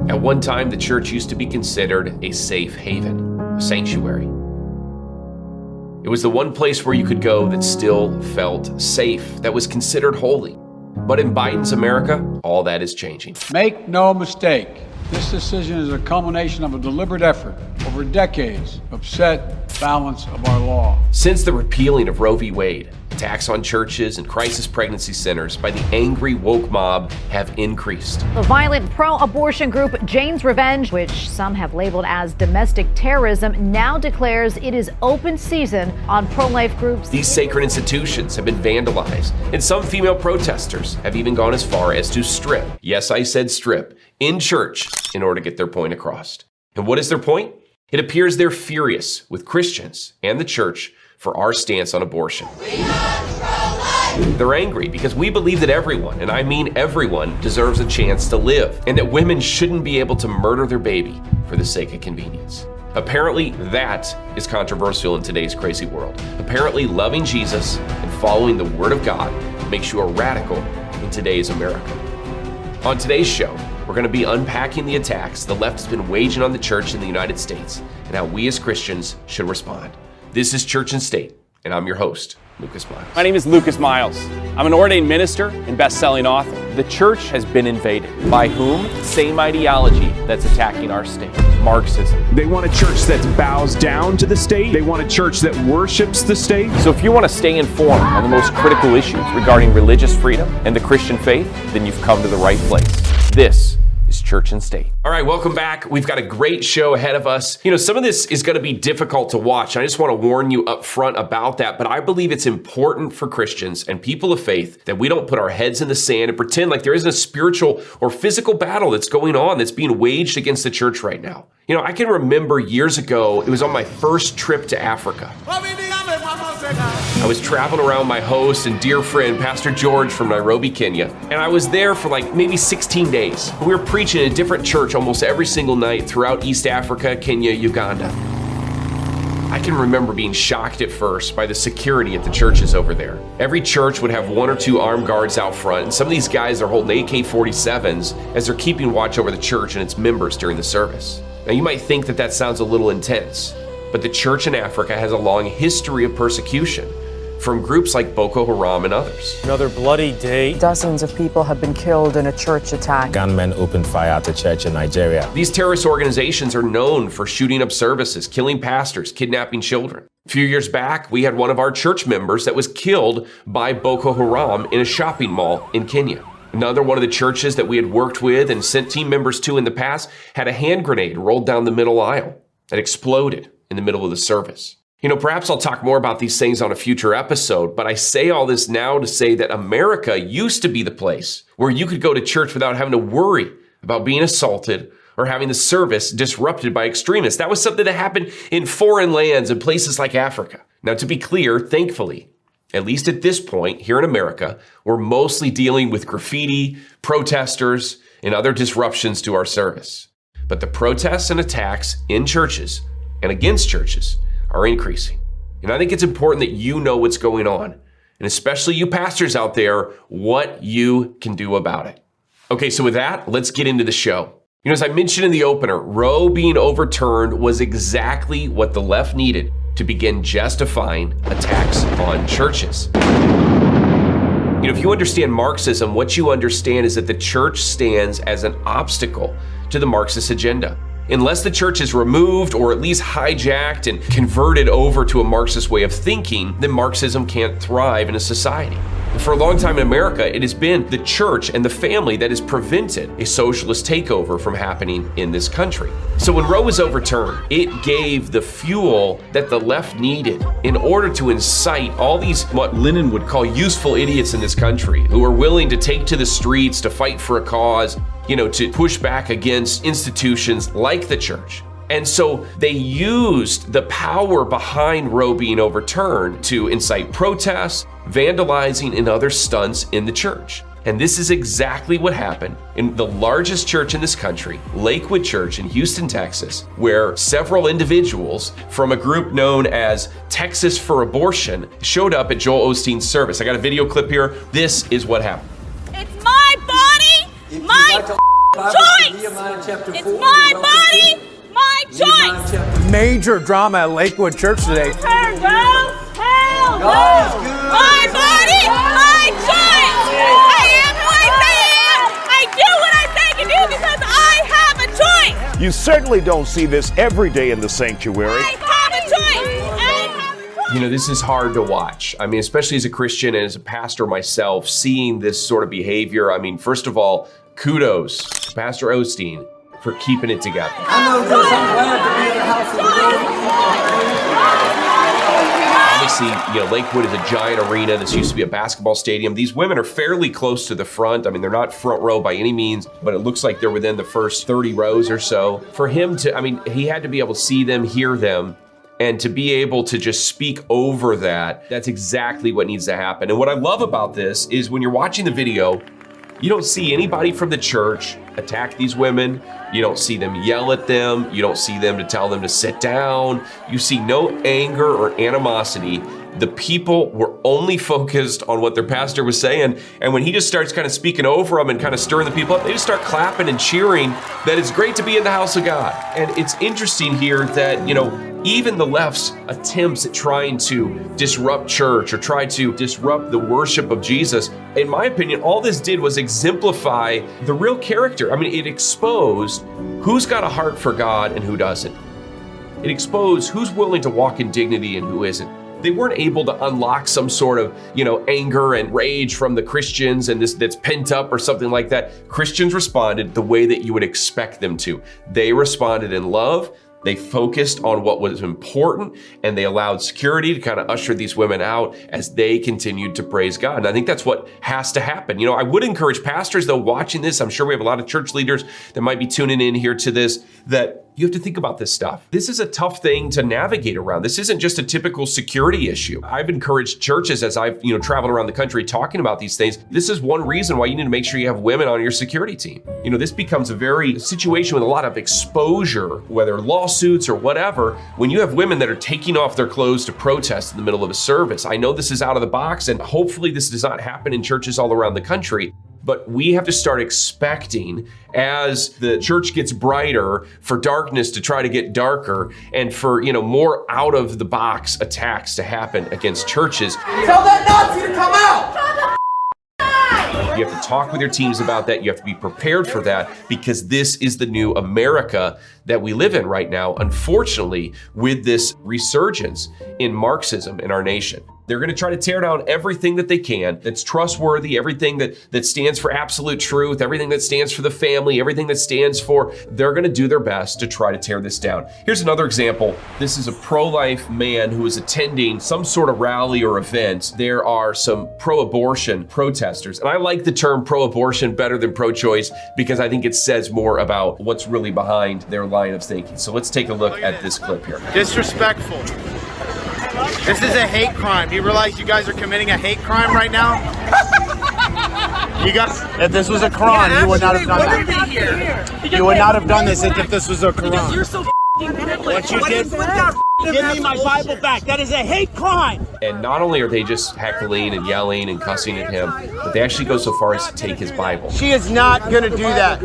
At one time, the church used to be considered a safe haven, a sanctuary. It was the one place where you could go that still felt safe, that was considered holy. But in Biden's America, all that is changing. Make no mistake, this decision is a culmination of a deliberate effort over decades to upset the balance of our law. Since the repealing of Roe v. Wade, attacks on churches and crisis pregnancy centers by the angry woke mob have increased. The violent pro-abortion group Jane's Revenge, which some have labeled as domestic terrorism, now declares it is open season on pro-life groups. These sacred institutions have been vandalized, and some female protesters have even gone as far as to strip, yes, I said strip, in church in order to get their point across. And what is their point? It appears they're furious with Christians and the church for our stance on abortion. They're angry because we believe that everyone, and I mean everyone, deserves a chance to live, and that women shouldn't be able to murder their baby for the sake of convenience. Apparently, that is controversial in today's crazy world. Apparently, loving Jesus and following the Word of God makes you a radical in today's America. On today's show, we're going to be unpacking the attacks the left has been waging on the church in the United States and how we as Christians should respond. This is Church and State, and I'm your host, Lucas Miles. My name is Lucas Miles. I'm an ordained minister and best-selling author. The church has been invaded. By whom? Same ideology that's attacking our state, Marxism. They want a church that bows down to the state. They want a church that worships the state. So if you want to stay informed on the most critical issues regarding religious freedom and the Christian faith, then you've come to the right place. This is Church and State. All right, welcome back. We've got a great show ahead of us. You know, some of this is going to be difficult to watch. I just want to warn you up front about that, but I believe it's important for Christians and people of faith that we don't put our heads in the sand and pretend like there isn't a spiritual or physical battle that's going on, that's being waged against the church right now. You know, I can remember years ago, it was on my first trip to Africa. I was traveling around my host and dear friend, Pastor George from Nairobi, Kenya, and I was there for like maybe 16 days. We were preaching in a different church almost every single night throughout East Africa, Kenya, Uganda. I can remember being shocked at first by the security at the churches over there. Every church would have one or two armed guards out front, and some of these guys are holding AK-47s as they're keeping watch over the church and its members during the service. Now you might think that sounds a little intense, but the church in Africa has a long history of persecution from groups like Boko Haram and others. Another bloody day. Dozens of people have been killed in a church attack. Gunmen opened fire at a church in Nigeria. These terrorist organizations are known for shooting up services, killing pastors, kidnapping children. A few years back, we had one of our church members that was killed by Boko Haram in a shopping mall in Kenya. Another one of the churches that we had worked with and sent team members to in the past had a hand grenade rolled down the middle aisle that exploded in the middle of the service. You know, perhaps I'll talk more about these things on a future episode, but I say all this now to say that America used to be the place where you could go to church without having to worry about being assaulted or having the service disrupted by extremists. That was something that happened in foreign lands and places like Africa. Now, to be clear, thankfully, at least at this point here in America, we're mostly dealing with graffiti, protesters, and other disruptions to our service. But the protests and attacks in churches and against churches are increasing. And I think it's important that you know what's going on, and especially you pastors out there, what you can do about it. Okay, so with that, let's get into the show. You know, as I mentioned in the opener, Roe being overturned was exactly what the left needed to begin justifying attacks on churches. You know, if you understand Marxism, what you understand is that the church stands as an obstacle to the Marxist agenda. Unless the church is removed or at least hijacked and converted over to a Marxist way of thinking, then Marxism can't thrive in a society. For a long time in America, it has been the church and the family that has prevented a socialist takeover from happening in this country. So when Roe was overturned, it gave the fuel that the left needed in order to incite all these, what Lenin would call useful idiots in this country, who are willing to take to the streets to fight for a cause, you know, to push back against institutions like the church. And so they used the power behind Roe being overturned to incite protests, vandalizing, and other stunts in the church. And this is exactly what happened in the largest church in this country, Lakewood Church in Houston, Texas, where several individuals from a group known as Texas for Abortion showed up at Joel Osteen's service. I got a video clip here. This is what happened. It's my body, my choice. It's my body, my choice. Major drama at Lakewood Church today. Hell no. My body, my choice. I am who I say I am. I do what I say to do because I have a choice. You certainly don't see this every day in the sanctuary. I have a choice. I have a choice. You know, this is hard to watch. I mean, especially as a Christian and as a pastor myself, seeing this sort of behavior. I mean, first of all, kudos to Pastor Osteen for keeping it together. I know this. I'm glad to be in the house of the Lord. Obviously, you know, Lakewood is a giant arena. This used to be a basketball stadium. These women are fairly close to the front. I mean, they're not front row by any means, but it looks like they're within the first 30 rows or so. For him to, I mean, he had to be able to see them, hear them, and to be able to just speak over that. That's exactly what needs to happen. And what I love about this is when you're watching the video, you don't see anybody from the church attack these women. You don't see them yell at them. You don't see them to tell them to sit down. You see no anger or animosity. The people were only focused on what their pastor was saying. And when he just starts kind of speaking over them and kind of stirring the people up, they just start clapping and cheering that it's great to be in the house of God. And it's interesting here that, you know, even the left's attempts at trying to disrupt church or try to disrupt the worship of Jesus, in my opinion, all this did was exemplify the real character. I mean, it exposed who's got a heart for God and who doesn't. It exposed who's willing to walk in dignity and who isn't. They weren't able to unlock some sort of, you know, anger and rage from the Christians and this that's pent up or something like that. Christians responded the way that you would expect them to. They responded in love. They focused on what was important, and they allowed security to kind of usher these women out as they continued to praise God. And I think that's what has to happen. You know, I would encourage pastors, though, watching this, I'm sure we have a lot of church leaders that might be tuning in here to this, that you have to think about this stuff. This is a tough thing to navigate around. This isn't just a typical security issue. I've encouraged churches as I've, you know, traveled around the country talking about these things. This is one reason why you need to make sure you have women on your security team. You know, this becomes a very situation with a lot of exposure, whether lawsuits or whatever, when you have women that are taking off their clothes to protest in the middle of a service. I know this is out of the box, and hopefully this does not happen in churches all around the country. But we have to start expecting, as the church gets brighter, for darkness to try to get darker, and for, you know, more out of the box attacks to happen against churches. Tell that Nazi to come out! You have to talk with your teams about that. You have to be prepared for that, because this is the new America that we live in right now, unfortunately, with this resurgence in Marxism in our nation. They're going to try to tear down everything that they can that's trustworthy, everything that stands for absolute truth, everything that stands for the family, everything that stands for, they're going to do their best to try to tear this down. Here's another example. This is a pro-life man who is attending some sort of rally or event. There are some pro-abortion protesters. And I like the term pro-abortion better than pro-choice, because I think it says more about what's really behind their line of thinking. So let's take a look at this clip here. Disrespectful. This is a hate crime. Do you realize you guys are committing a hate crime right now? You guys, if this was a Quran, you would not have done that. You would not have done this if this was a Quran. You're so what you did, give me my Bible back. That is a hate crime. And not only are they just heckling and yelling and cussing at him, but they actually go so far as to take his Bible. She is not going to do that.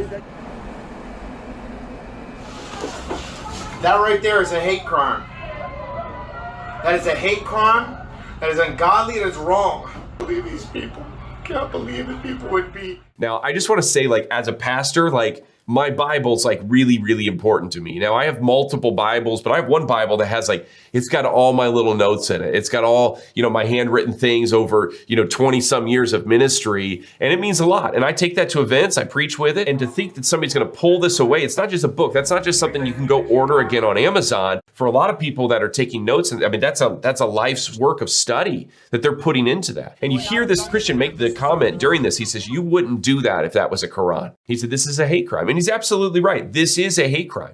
That right there is a hate crime. That is a hate crime. That is ungodly. That is wrong. I can't believe these people. I can't believe that people would be. Now, I just want to say, like, as a pastor, like, my Bible's like really, really important to me. Now, I have multiple Bibles, but I have one Bible that has like, it's got all my little notes in it. It's got all, you know, my handwritten things over, 20 some years of ministry. And it means a lot. And I take that to events, I preach with it. And to think that somebody's going to pull this away, it's not just a book. That's not just something you can go order again on Amazon. For a lot of people that are taking notes, I mean, that's a life's work of study that they're putting into that. And you hear this Christian make the comment during this. He says, you wouldn't do that if that was a Quran. He said, this is a hate crime. And he's absolutely right. This is a hate crime.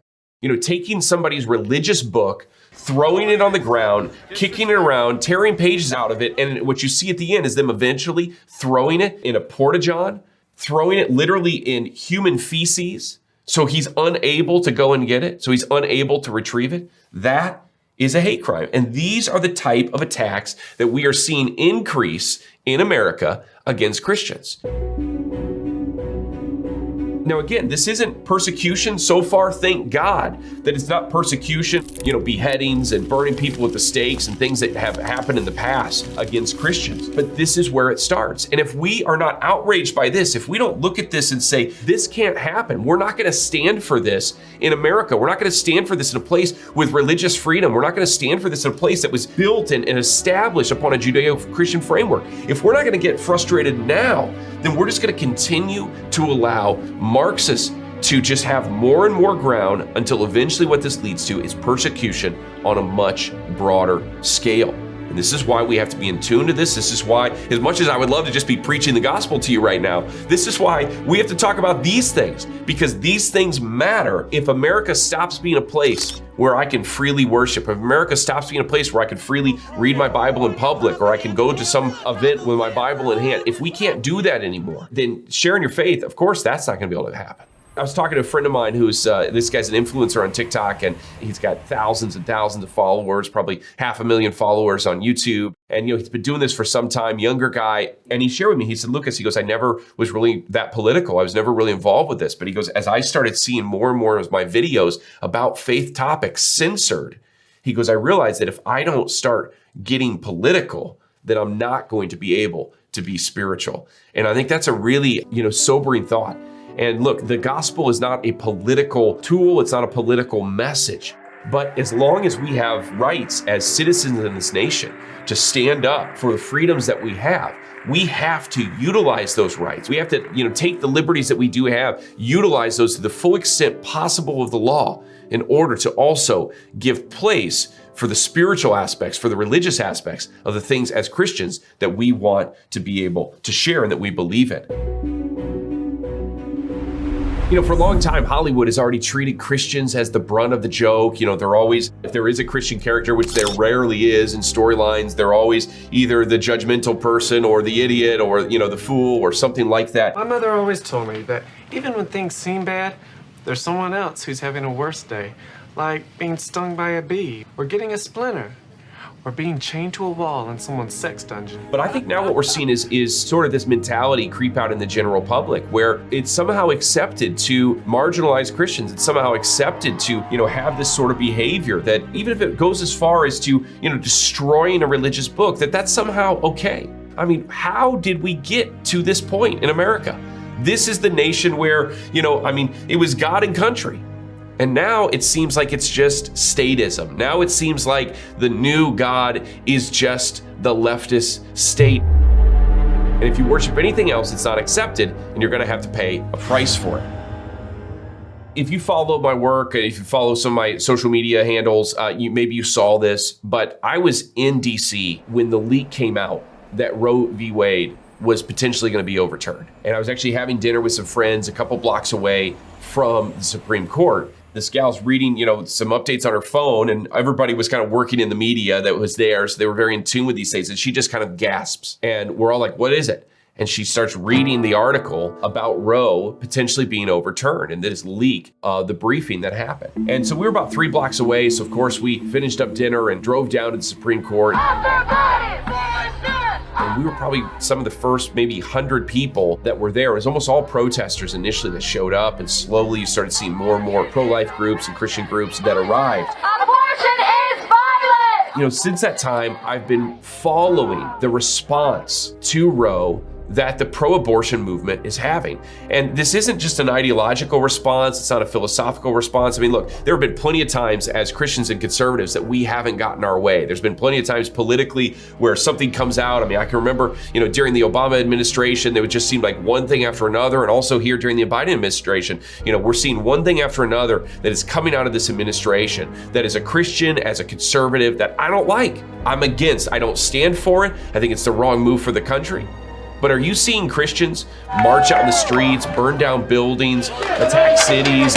Taking somebody's religious book, throwing it on the ground, kicking it around, tearing pages out of it. And what you see at the end is them eventually throwing it in a porta-john, throwing it literally in human feces. So he's unable to go and get it. So he's unable to retrieve it. That is a hate crime. And these are the type of attacks that we are seeing increase in America against Christians. Now, again, this isn't persecution so far, thank God that it's not persecution, beheadings and burning people at the stakes and things that have happened in the past against Christians. But this is where it starts. And if we are not outraged by this, if we don't look at this and say, this can't happen, we're not going to stand for this in America. We're not going to stand for this in a place with religious freedom. We're not going to stand for this in a place that was built and established upon a Judeo-Christian framework. If we're not going to get frustrated now, then we're just going to continue to allow Marxists to just have more and more ground until eventually what this leads to is persecution on a much broader scale. And this is why we have to be in tune to this. This is why, as much as I would love to just be preaching the gospel to you right now, this is why we have to talk about these things, because these things matter. If America stops being a place where I can freely worship, if America stops being a place where I can freely read my Bible in public, or I can go to some event with my Bible in hand, if we can't do that anymore, then sharing your faith, of course, that's not going to be able to happen. I was talking to a friend of mine who's, this guy's an influencer on TikTok, and he's got thousands and thousands of followers, probably 500,000 followers on YouTube. And, he's been doing this for some time, younger guy. And he shared with me, he said, Lucas, he goes, I never was really that political. I was never really involved with this. But he goes, as I started seeing more and more of my videos about faith topics censored, he goes, I realized that if I don't start getting political, then I'm not going to be able to be spiritual. And I think that's a really, sobering thought. And look, the gospel is not a political tool. It's not a political message. But as long as we have rights as citizens in this nation to stand up for the freedoms that we have to utilize those rights. We have to, take the liberties that we do have, utilize those to the full extent possible of the law in order to also give place for the spiritual aspects, for the religious aspects of the things as Christians that we want to be able to share and that we believe in. For a long time, Hollywood has already treated Christians as the brunt of the joke. They're always, if there is a Christian character, which there rarely is in storylines, they're always either the judgmental person or the idiot or, the fool or something like that. My mother always told me that even when things seem bad, there's someone else who's having a worse day, like being stung by a bee or getting a splinter, or being chained to a wall in someone's sex dungeon. But I think now what we're seeing is sort of this mentality creep out in the general public, where it's somehow accepted to marginalize Christians. It's somehow accepted to, have this sort of behavior that even if it goes as far as to, destroying a religious book, that's somehow okay. I mean, how did we get to this point in America? This is the nation where, it was God and country. And now it seems like it's just statism. Now it seems like the new God is just the leftist state. And if you worship anything else, it's not accepted, and you're gonna have to pay a price for it. If you follow my work, if you follow some of my social media handles, maybe you saw this, but I was in DC when the leak came out that Roe v. Wade was potentially gonna be overturned. And I was actually having dinner with some friends a couple blocks away from the Supreme Court. This gal's reading, some updates on her phone, and everybody was kind of working in the media that was there, so they were very in tune with these things, and she just kind of gasps. And we're all like, what is it? And she starts reading the article about Roe potentially being overturned and this leak of the briefing that happened. And so we were about 3 blocks away, so of course we finished up dinner and drove down to the Supreme Court. And we were probably some of the first maybe 100 people that were there. It was almost all protesters initially that showed up, and slowly you started seeing more and more pro-life groups and Christian groups that arrived. Abortion is violent! Since that time, I've been following the response to Roe that the pro-abortion movement is having. And this isn't just an ideological response, it's not a philosophical response. I mean, look, there have been plenty of times as Christians and conservatives that we haven't gotten our way. There's been plenty of times politically where something comes out. I mean, I can remember, during the Obama administration, there would just seem like one thing after another. And also here during the Biden administration, we're seeing one thing after another that is coming out of this administration that is a Christian, as a conservative, that I don't like. I'm against. I don't stand for it. I think it's the wrong move for the country. But are you seeing Christians march out in the streets, burn down buildings, attack cities,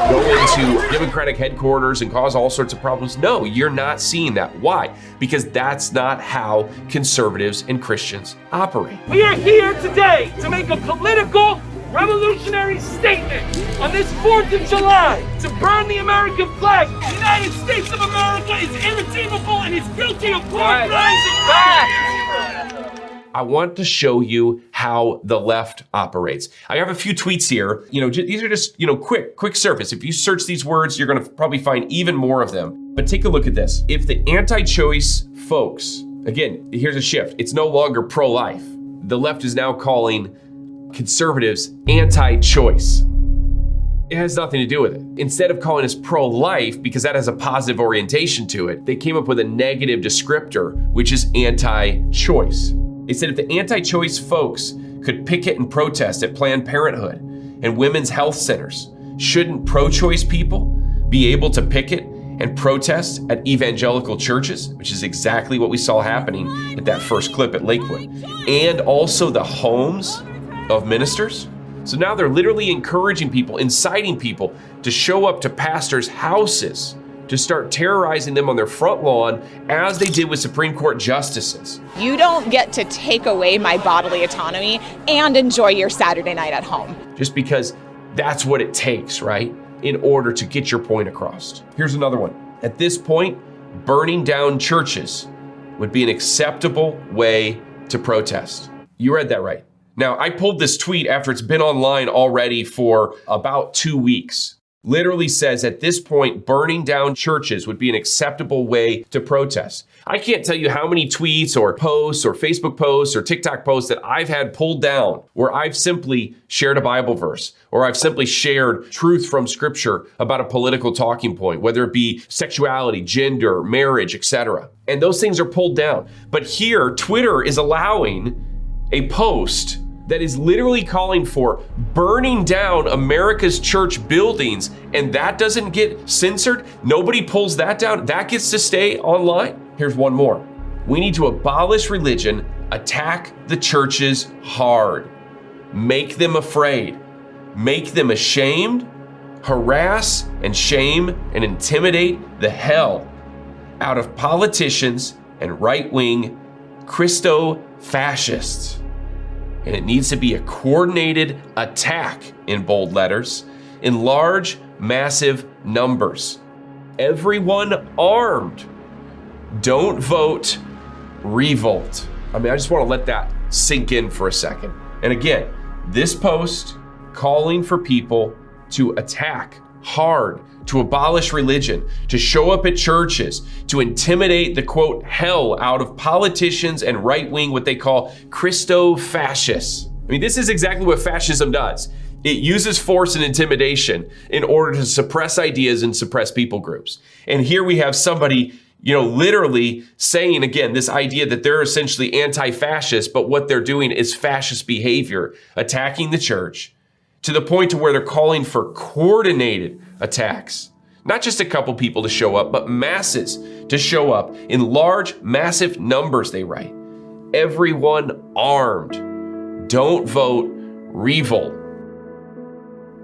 go into Democratic headquarters and cause all sorts of problems? No, you're not seeing that. Why? Because that's not how conservatives and Christians operate. We are here today to make a political revolutionary statement on this 4th of July to burn the American flag. The United States of America is irredeemable and is guilty of polarizing violence. I want to show you how the left operates. I have a few tweets here. These are just, quick surface. If you search these words, you're going to probably find even more of them. But take a look at this. If the anti-choice folks, again, here's a shift. It's no longer pro-life. The left is now calling conservatives anti-choice. It has nothing to do with it. Instead of calling us pro-life, because that has a positive orientation to it, they came up with a negative descriptor, which is anti-choice. They said if the anti-choice folks could picket and protest at Planned Parenthood and women's health centers, shouldn't pro-choice people be able to picket and protest at evangelical churches, which is exactly what we saw happening at that first clip at Lakewood, and also the homes of ministers? So now they're literally encouraging people, inciting people to show up to pastors' houses to start terrorizing them on their front lawn, as they did with Supreme Court justices. You don't get to take away my bodily autonomy and enjoy your Saturday night at home. Just because that's what it takes, right? In order to get your point across. Here's another one. At this point, burning down churches would be an acceptable way to protest. You read that right. Now, I pulled this tweet after it's been online already for about 2 weeks. Literally says at this point, burning down churches would be an acceptable way to protest. I can't tell you how many tweets or posts or Facebook posts or TikTok posts that I've had pulled down where I've simply shared a Bible verse or I've simply shared truth from scripture about a political talking point, whether it be sexuality, gender, marriage, etc. And those things are pulled down. But here, Twitter is allowing a post that is literally calling for burning down America's church buildings, and that doesn't get censored. Nobody pulls that down. That gets to stay online. Here's one more. We need to abolish religion, attack the churches hard, make them afraid, make them ashamed, harass and shame and intimidate the hell out of politicians and right-wing Christo-fascists. And it needs to be a coordinated attack, in bold letters, in large, massive numbers. Everyone armed. Don't vote, revolt. I just want to let that sink in for a second. And again, this post calling for people to attack hard, to abolish religion, to show up at churches, to intimidate the quote hell out of politicians and right-wing, what they call Christo-fascists. This is exactly what fascism does. It uses force and intimidation in order to suppress ideas and suppress people groups. And here we have somebody, literally saying, again, this idea that they're essentially anti-fascist, but what they're doing is fascist behavior, attacking the church, to the point to where they're calling for coordinated attacks. Not just a couple people to show up, but masses to show up in large, massive numbers, they write. Everyone armed. Don't vote, revolt.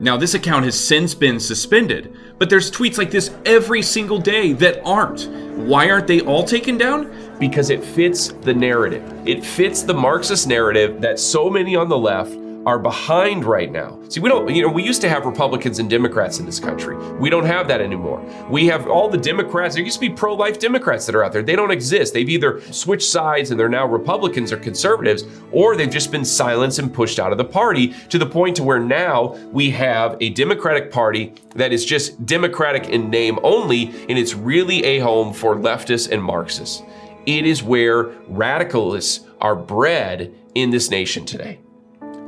Now, this account has since been suspended, but there's tweets like this every single day that aren't. Why aren't they all taken down? Because it fits the narrative. It fits the Marxist narrative that so many on the left are behind right now. See, we used to have Republicans and Democrats in this country. We don't have that anymore. We have all the Democrats. There used to be pro-life Democrats that are out there. They don't exist. They've either switched sides and they're now Republicans or conservatives, or they've just been silenced and pushed out of the party, to the point to where now we have a Democratic Party that is just Democratic in name only, and it's really a home for leftists and Marxists. It is where radicalists are bred in this nation today.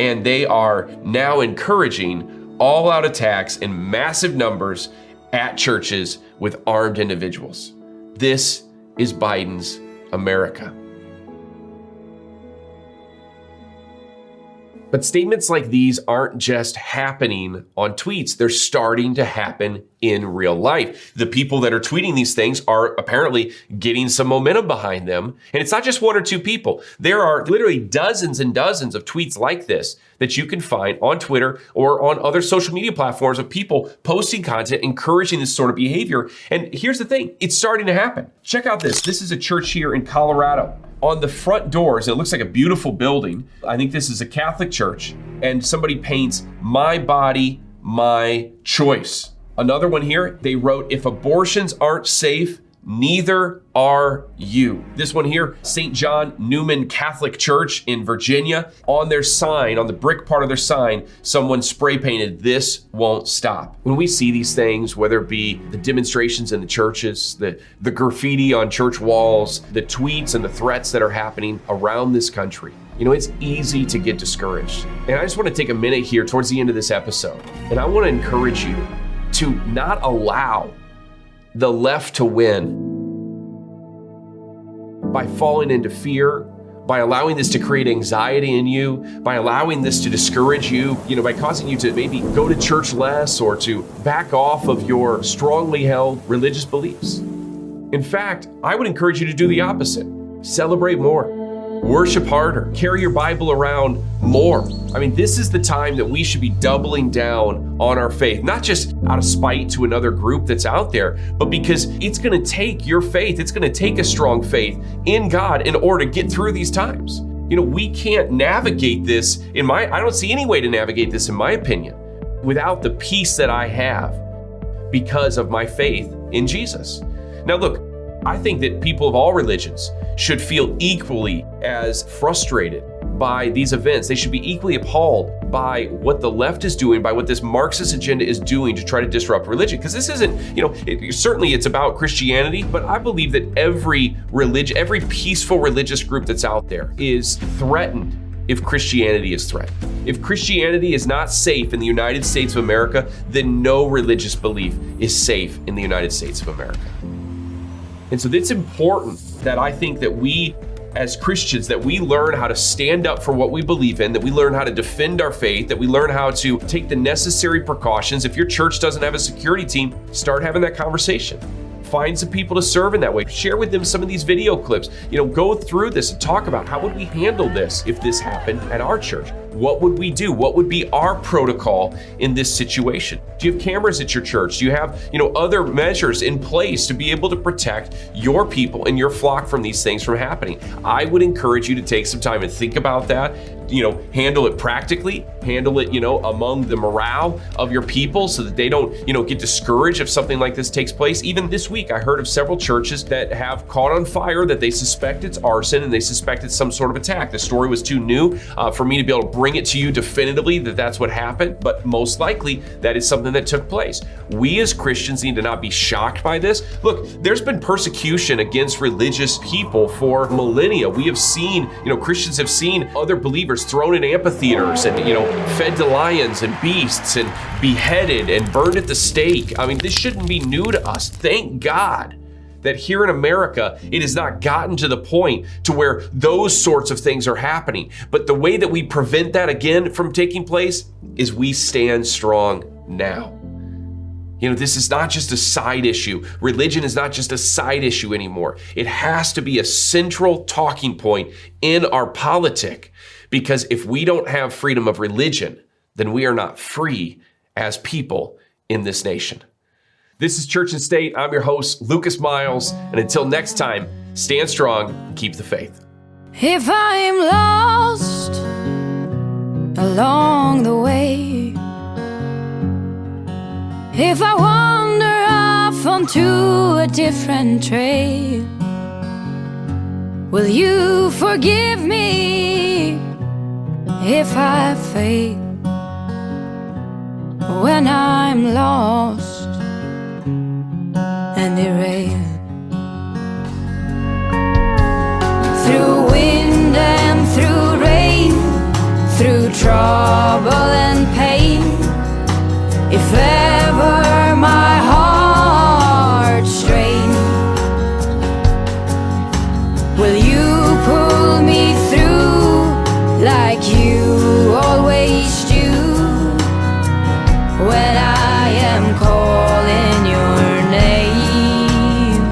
And they are now encouraging all-out attacks in massive numbers at churches with armed individuals. This is Biden's America. But statements like these aren't just happening on tweets. They're starting to happen in real life. The people that are tweeting these things are apparently getting some momentum behind them. And it's not just one or two people. There are literally dozens and dozens of tweets like this that you can find on Twitter or on other social media platforms of people posting content, encouraging this sort of behavior. And here's the thing, it's starting to happen. Check out this. This is a church here in Colorado. On the front doors, it looks like a beautiful building. I think this is a Catholic church, and somebody paints "My body, my choice." Another one here, they wrote, "If abortions aren't safe, neither are you. This one here, St. John Newman Catholic Church in Virginia. On their sign, on the brick part of their sign, someone spray painted, "This won't stop." When we see these things, whether it be the demonstrations in the churches, the graffiti on church walls, the tweets and the threats that are happening around this country, it's easy to get discouraged. And I just want to take a minute here towards the end of this episode, and I want to encourage you to not allow the left to win by falling into fear, by allowing this to create anxiety in you, by allowing this to discourage you, by causing you to maybe go to church less or to back off of your strongly held religious beliefs. In fact, I would encourage you to do the opposite. Celebrate more. Worship harder. Carry your Bible around more. This is the time that we should be doubling down on our faith, not just out of spite to another group that's out there, but because it's going to take your faith, it's going to take a strong faith in God in order to get through these times. We can't navigate this I don't see any way to navigate this, in my opinion, without the peace that I have because of my faith in Jesus. Now, look, I think that people of all religions should feel equally as frustrated by these events. They should be equally appalled by what the left is doing, by what this Marxist agenda is doing to try to disrupt religion. Because this isn't, certainly it's about Christianity, but I believe that every peaceful religious group that's out there is threatened if Christianity is threatened. If Christianity is not safe in the United States of America, then no religious belief is safe in the United States of America. And so it's important that I think that we as Christians, that we learn how to stand up for what we believe in, that we learn how to defend our faith, that we learn how to take the necessary precautions. If your church doesn't have a security team, start having that conversation. Find some people to serve in that way. Share with them some of these video clips. Go through this and talk about how would we handle this if this happened at our church? What would we do? What would be our protocol in this situation? Do you have cameras at your church? Do you have, other measures in place to be able to protect your people and your flock from these things from happening? I would encourage you to take some time and think about that. Handle it practically, handle it, among the morale of your people so that they don't, get discouraged if something like this takes place. Even this week, I heard of several churches that have caught on fire that they suspect it's arson and they suspect it's some sort of attack. The story was too new for me to be able to bring it to you definitively that that's what happened, but most likely that is something that took place. We as Christians need to not be shocked by this. Look, there's been persecution against religious people for millennia. We have seen, Christians have seen other believers thrown in amphitheaters and, fed to lions and beasts and beheaded and burned at the stake. This shouldn't be new to us. Thank God that here in America, it has not gotten to the point to where those sorts of things are happening. But the way that we prevent that again from taking place is we stand strong now. This is not just a side issue. Religion is not just a side issue anymore. It has to be a central talking point in our politic. Because if we don't have freedom of religion, then we are not free as people in this nation. This is Church and State. I'm your host, Lucas Miles. And until next time, stand strong and keep the faith. If I'm lost along the way, if I wander off onto a different trail, will you forgive me if I fail when I'm lost and derailed? Through wind and through rain, through trouble and pain, if ever my heart strained, will you pull me through like you always do when I am calling your name,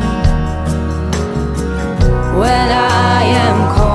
when I am calling